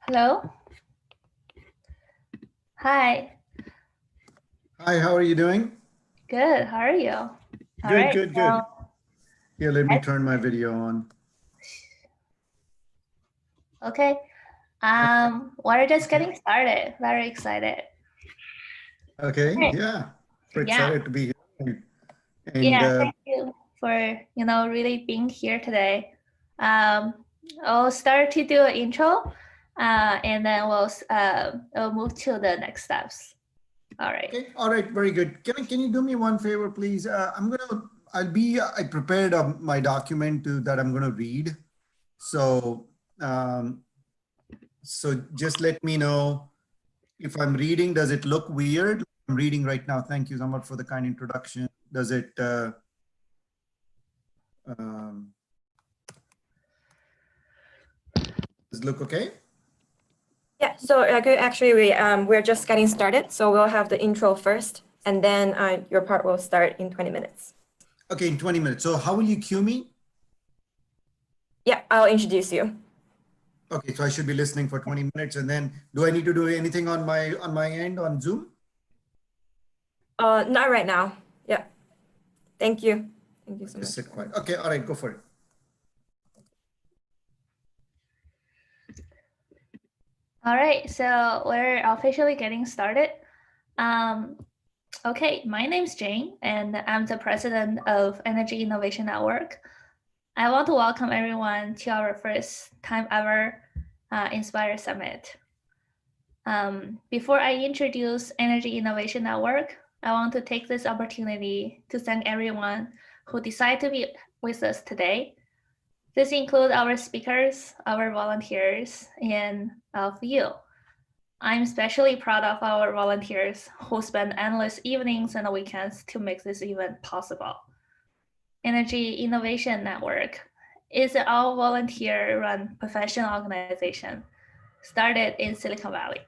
Hello. Hi. Hi, how are you doing? Good. How are you? All Good, right. good, good. Here, let me turn my video on. Okay. We're just getting started. Very excited. Okay, Okay. yeah. We're Yeah. excited to be here. And Yeah. Thank you for really being here today. I'll start to do an intro, and then we'll move to the next steps. All right. okay, all right, very good. Can you do me one favor, please? I prepared my document that I'm gonna read. So, um, so just let me know if I'm reading, does it look weird? I'm reading right now. Thank you so much for the kind introduction. Does it, um, does it look okay? Yeah, so actually we're just getting started. So we'll have the intro first, and then your part will start in 20 minutes. Okay, in 20 minutes. So how will you cue me? Yeah, I'll introduce you. Okay, so I should be listening for 20 minutes, and then do I need to do anything on my end on Zoom? Not right now. Yeah. Thank you. Thank you so Just much. sit quiet. Okay, all right, go for it. All right. So we're officially getting started. Okay, my name's Jane, and I'm the president of Energy Innovation Network. I want to welcome everyone to our first time ever Inspire Summit. Before I introduce Energy Innovation Network, I want to take this opportunity to thank everyone who decided to be with us today. This includes our speakers, our volunteers, and all of you. I'm especially proud of our volunteers who spend endless evenings and weekends to make this event possible. Energy Innovation Network is an all-volunteer-run professional organization started in Silicon Valley.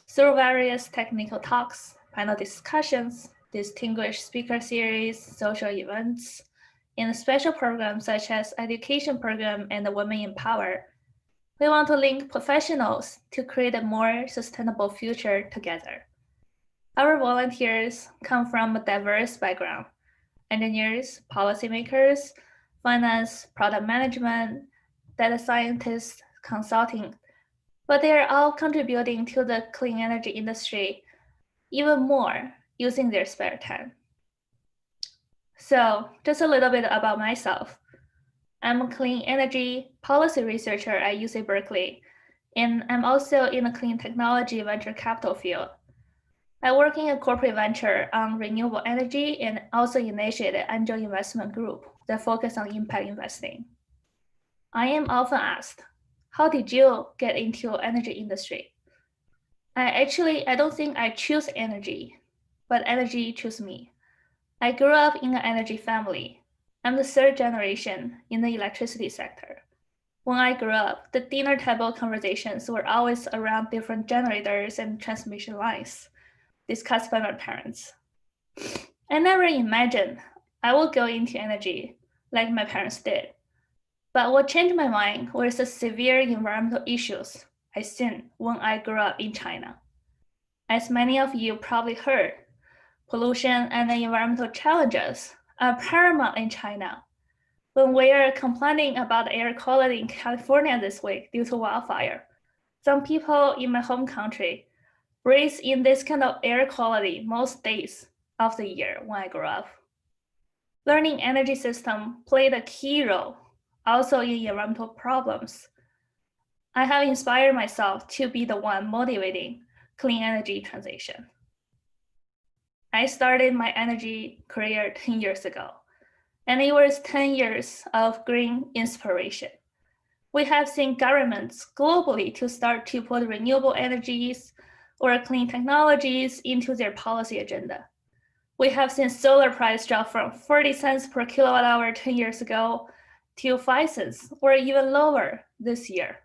Through various technical talks, panel discussions, distinguished speaker series, social events, and special programs such as education program and the Women in Power, we want to link professionals to create a more sustainable future together. Our volunteers come from a diverse background: engineers, policymakers, finance, product management, data scientists, consulting, but they are all contributing to the clean energy industry even more using their spare time. So just a little bit about myself. I'm a clean energy policy researcher at UC Berkeley, and I'm also in the clean technology venture capital field. I work in a corporate venture on renewable energy and also initiated an angel investment group that focus on impact investing. I am often asked, how did you get into energy industry? I don't think I choose energy, but energy chose me. I grew up in an energy family. I'm the third generation in the electricity sector. When I grew up, the dinner table conversations were always around different generators and transmission lines discussed by my parents. I never imagined I would go into energy like my parents did. But what changed my mind was the severe environmental issues I seen when I grew up in China. As many of you probably heard, pollution and the environmental challenges are paramount in China. When we are complaining about the air quality in California this week due to wildfire, some people in my home country breathe in this kind of air quality most days of the year when I grew up. Learning energy system played a key role also in environmental problems. I have inspired myself to be the one motivating clean energy transition. I started my energy career 10 years ago, and it was 10 years of green inspiration. We have seen governments globally to start to put renewable energies or clean technologies into their policy agenda. We have seen solar price drop from 40 cents per kilowatt hour 10 years ago to 5 cents or even lower this year.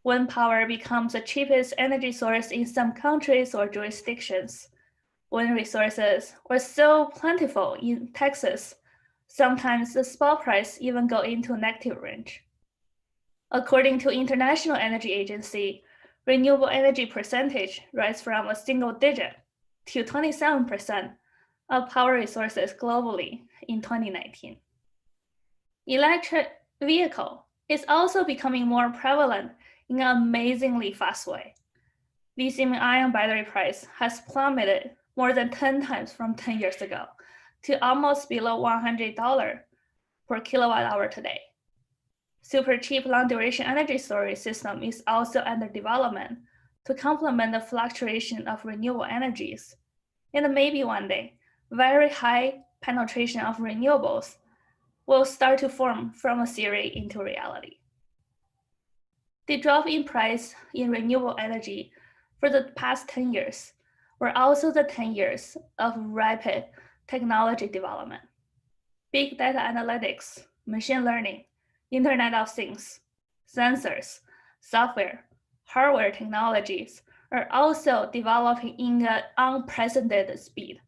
Wind power becomes the cheapest energy source in some countries or jurisdictions. Wind resources were so plentiful in Texas, sometimes the spot price even go into negative range. According to International Energy Agency, renewable energy percentage rise from a single digit to 27% of power resources globally in 2019. Electric vehicle is also becoming more prevalent in an amazingly fast way. Lithium-ion battery price has plummeted more than 10 times from 10 years ago to almost below $100 per kilowatt hour today. Super cheap long-duration energy storage system is also under development to complement the fluctuation of renewable energies. And maybe one day, very high penetration of renewables will start to form from a theory into reality. The drop in price in renewable energy for the past 10 years were also the 10 years of rapid technology development. Big data analytics, machine learning, Internet of Things, sensors, software, hardware technologies are also developing in an unprecedented speed.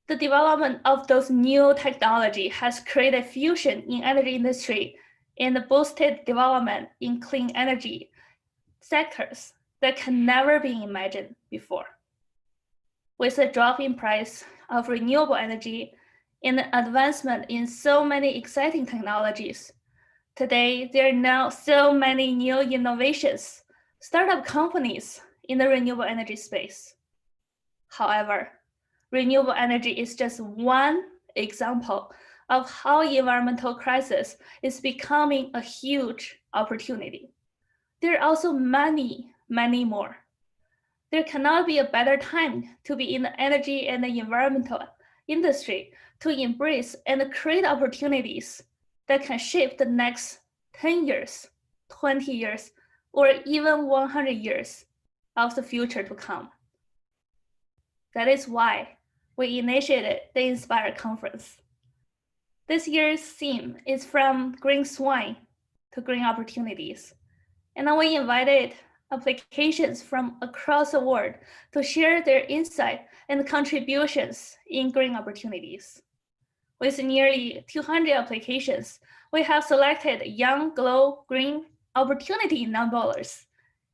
The development of those new technology has created fusion in energy industry and boosted development in clean energy sectors that can never be imagined before. With a drop in price of renewable energy and the advancement in so many exciting technologies, today there are now so many new innovations, startup companies in the renewable energy space. However, renewable energy is just one example of how environmental crisis is becoming a huge opportunity. There are also many, many more. There cannot be a better time to be in the energy and the environmental industry to embrace and create opportunities that can shape the next 10 years, 20 years, or even 100 years of the future to come. That is why we initiated the Inspire Conference. This year's theme is from green swine to green opportunities. And then we invited applications from across the world to share their insight and contributions in green opportunities. With nearly 200 applications, we have selected young, glow, green opportunity non-bowlers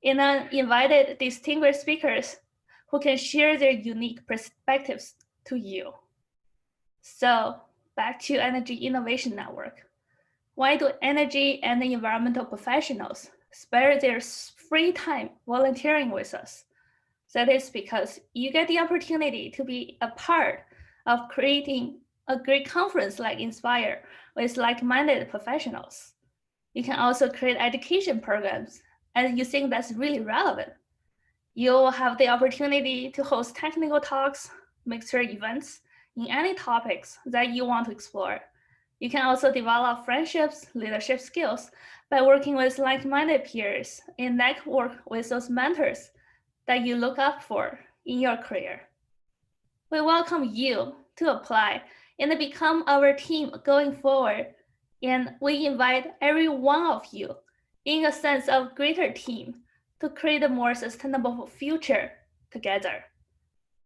and then invited distinguished speakers who can share their unique perspectives to you. So back to Energy Innovation Network. Why do energy and environmental professionals spare their free time volunteering with us? That is because you get the opportunity to be a part of creating a great conference like Inspire with like-minded professionals. You can also create education programs and you think that's really relevant. You'll have the opportunity to host technical talks, mixer events in any topics that you want to explore. You can also develop friendships, leadership skills by working with like-minded peers and network with those mentors that you look up for in your career. We welcome you to apply and become our team going forward. And we invite every one of you in a sense of greater team to create a more sustainable future together.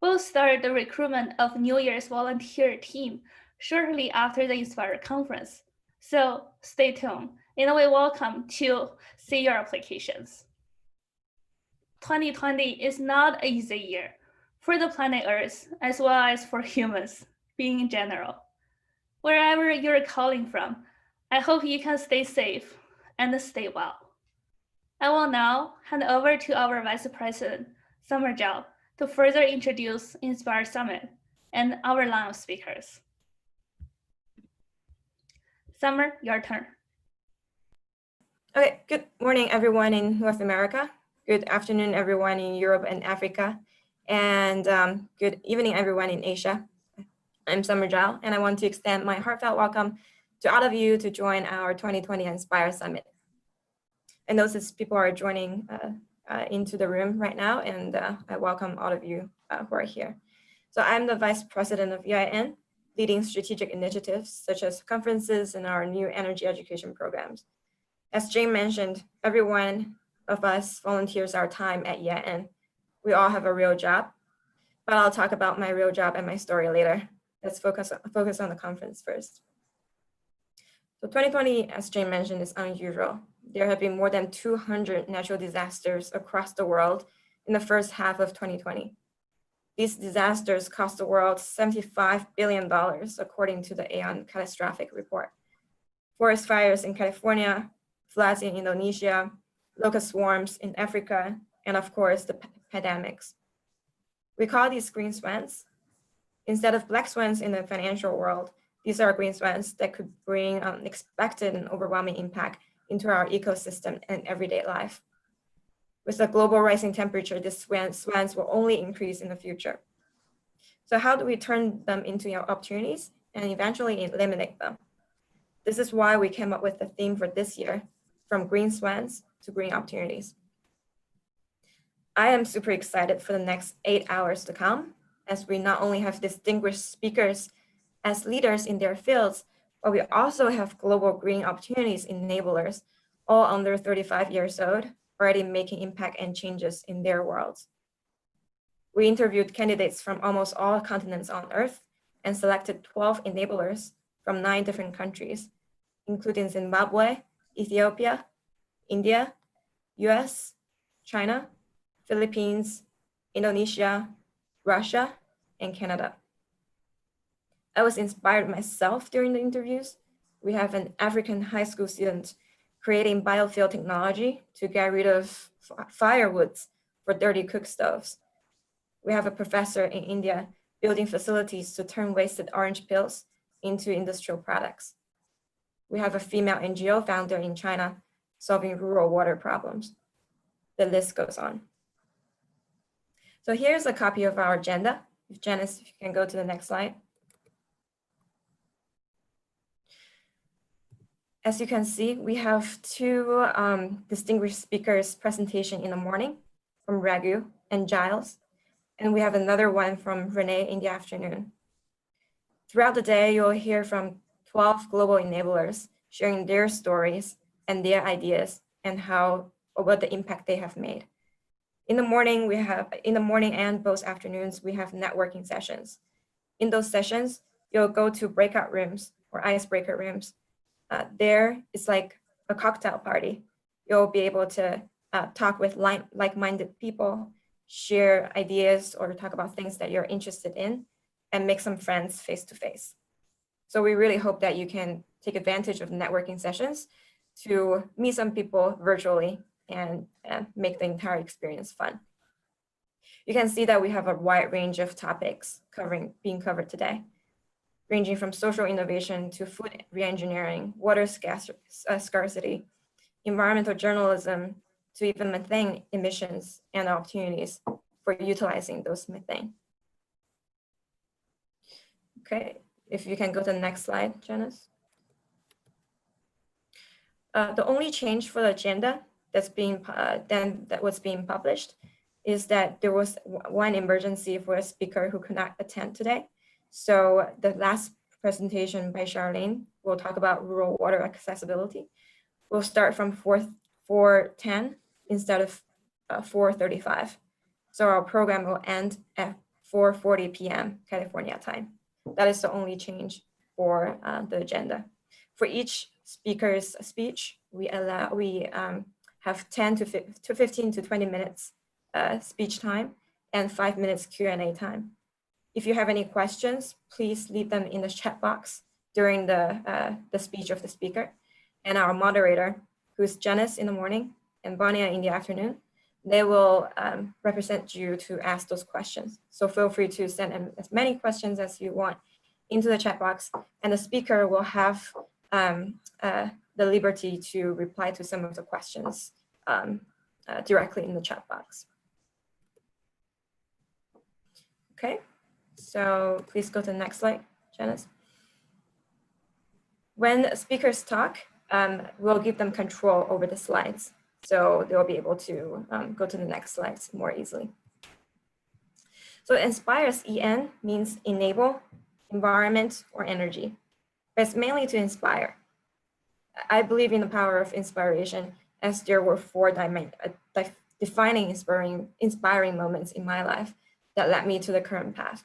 We'll start the recruitment of New Year's volunteer team shortly after the Inspire conference. So stay tuned and we welcome to see your applications. 2020 is not an easy year for the planet Earth as well as for humans being in general. Wherever you're calling from, I hope you can stay safe and stay well. I will now hand over to our Vice President, Summer Zhao, to further introduce Inspire Summit and our line of speakers. Summer, your turn. Okay, good morning, everyone in North America. Good afternoon, everyone in Europe and Africa. And good evening, everyone in Asia. I'm Summer Zhao, and I want to extend my heartfelt welcome to all of you to join our 2020 Inspire Summit. I notice people are joining into the room right now, and I welcome all of you who are here. So I'm the Vice President of EIN, leading strategic initiatives such as conferences and our new energy education programs. As Jane mentioned, every one of us volunteers our time at EIN. We all have a real job, but I'll talk about my real job and my story later. Let's focus on the conference first. So 2020, as Jane mentioned, is unusual. there have been more than 200 natural disasters across the world in the first half of 2020. These disasters cost the world $75 billion, according to the Aeon Catastrophic Report. Forest fires in California, floods in Indonesia, locust swarms in Africa, and of course, the pandemics. We call these green swans. Instead of black swans in the financial world, these are green swans that could bring unexpected and overwhelming impact into our ecosystem and everyday life. With the global rising temperature, these swans will only increase in the future. So how do we turn them into opportunities and eventually eliminate them? This is why we came up with the theme for this year, from green swans to green opportunities. I am super excited for the next 8 hours to come, as we not only have distinguished speakers as leaders in their fields, but we also have global green opportunities enablers, all under 35 years old, already making impact and changes in their worlds. We interviewed candidates from almost all continents on Earth and selected 12 enablers from 9 different countries, including Zimbabwe, Ethiopia, India, US, China, Philippines, Indonesia, Russia, and Canada. I was inspired myself during the interviews. We have an African high school student creating biofuel technology to get rid of firewoods for dirty cook stoves. We have a professor in India building facilities to turn wasted orange peels into industrial products. We have a female NGO founder in China solving rural water problems. The list goes on. So here's a copy of our agenda. If Janice, if you can go to the next slide. As you can see, we have 2 distinguished speakers presentation in the morning from Raghu and Giles, and we have another one from Renee in the afternoon. Throughout the day, you'll hear from 12 global enablers sharing their stories and their ideas and what the impact they have made. In the morning and both afternoons, we have networking sessions. In those sessions, you'll go to breakout rooms or icebreaker rooms. There is like a cocktail party. You'll be able to talk with like-minded people, share ideas, or talk about things that you're interested in, and make some friends face-to-face. So we really hope that you can take advantage of networking sessions to meet some people virtually and make the entire experience fun. You can see that we have a wide range of topics being covered today, ranging from social innovation to food reengineering, water scarcity, environmental journalism, to even methane emissions and opportunities for utilizing those methane. Okay, if you can go to the next slide, Janice. The only change for the agenda that was being published is that there was one emergency for a speaker who could not attend today. So the last presentation by Charlene will talk about rural water accessibility. We'll start from 4:10 instead of 4:35. So our program will end at 4:40 p.m. California time. That is the only change for the agenda. For each speaker's speech, we have 10 to 15 to 20 minutes speech time and 5 minutes Q&A time. If you have any questions, please leave them in the chat box during the speech of the speaker. And our moderator, who's Janice in the morning and Bonia in the afternoon, they will represent you to ask those questions. So feel free to send as many questions as you want into the chat box, and the speaker will have the liberty to reply to some of the questions directly in the chat box. Okay, so please go to the next slide, Janice. When speakers talk, we'll give them control over the slides, so they'll be able to go to the next slides more easily. So INSPIRE's EN means enable, environment, or energy, but it's mainly to inspire. I believe in the power of inspiration, as there were 4 defining inspiring moments in my life that led me to the current path.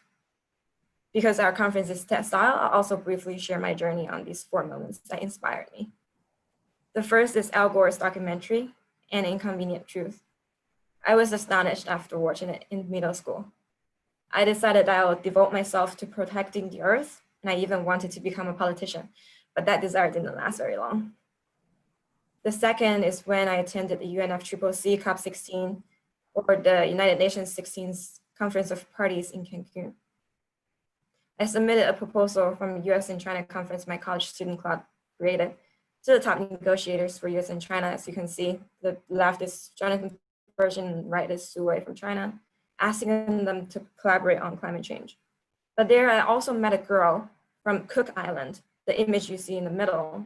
Because our conference is test style, I'll also briefly share my journey on these 4 moments that inspired me. The first is Al Gore's documentary, An Inconvenient Truth. I was astonished after watching it in middle school. I decided that I would devote myself to protecting the earth, and I even wanted to become a politician, but that desire didn't last very long. The second is when I attended the UNFCCC COP16, or the United Nations 16th Conference of Parties in Cancun. I submitted a proposal from US and China conference my college student club created to the top negotiators for US and China. As you can see, the left is Jonathan Pershing, right is Su Wei from China, asking them to collaborate on climate change. But there I also met a girl from Cook Island. The image you see in the middle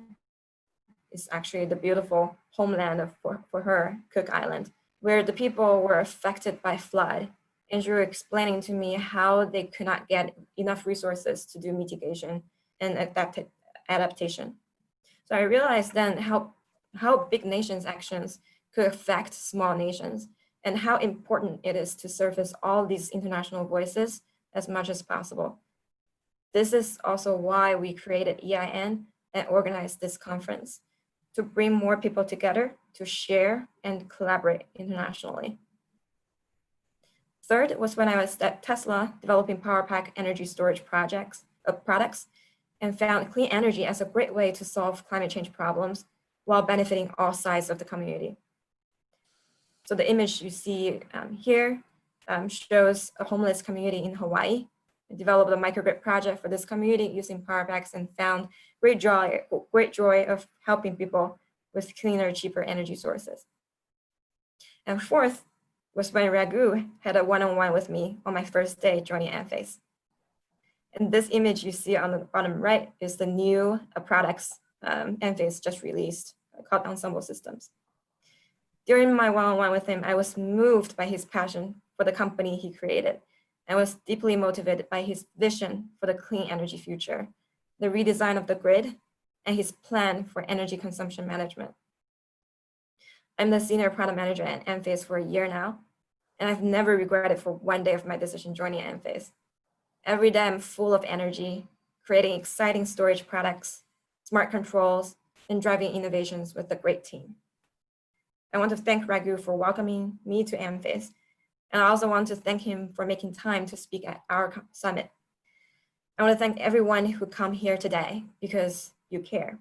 is actually the beautiful homeland for her, Cook Island, where the people were affected by flood. And she was explaining to me how they could not get enough resources to do mitigation and adaptation. So I realized then how big nations' actions could affect small nations and how important it is to surface all these international voices as much as possible. This is also why we created EIN and organized this conference, to bring more people together to share and collaborate internationally. Third was when I was at Tesla developing Powerpack energy storage products and found clean energy as a great way to solve climate change problems while benefiting all sides of the community. So the image you see here shows a homeless community in Hawaii. I developed a microgrid project for this community using Powerpacks and found great joy of helping people with cleaner, cheaper energy sources. And fourth was when Raghu had a one-on-one with me on my first day joining Enphase. And this image you see on the bottom right is the new products Enphase just released called Ensemble Systems. During my one-on-one with him, I was moved by his passion for the company he created. I was deeply motivated by his vision for the clean energy future, the redesign of the grid, and his plan for energy consumption management. I'm the senior product manager at Enphase for a year now, and I've never regretted for one day of my decision joining Enphase. Every day I'm full of energy, creating exciting storage products, smart controls, and driving innovations with a great team. I want to thank Raghu for welcoming me to Enphase, and I also want to thank him for making time to speak at our summit. I want to thank everyone who come here today because you care.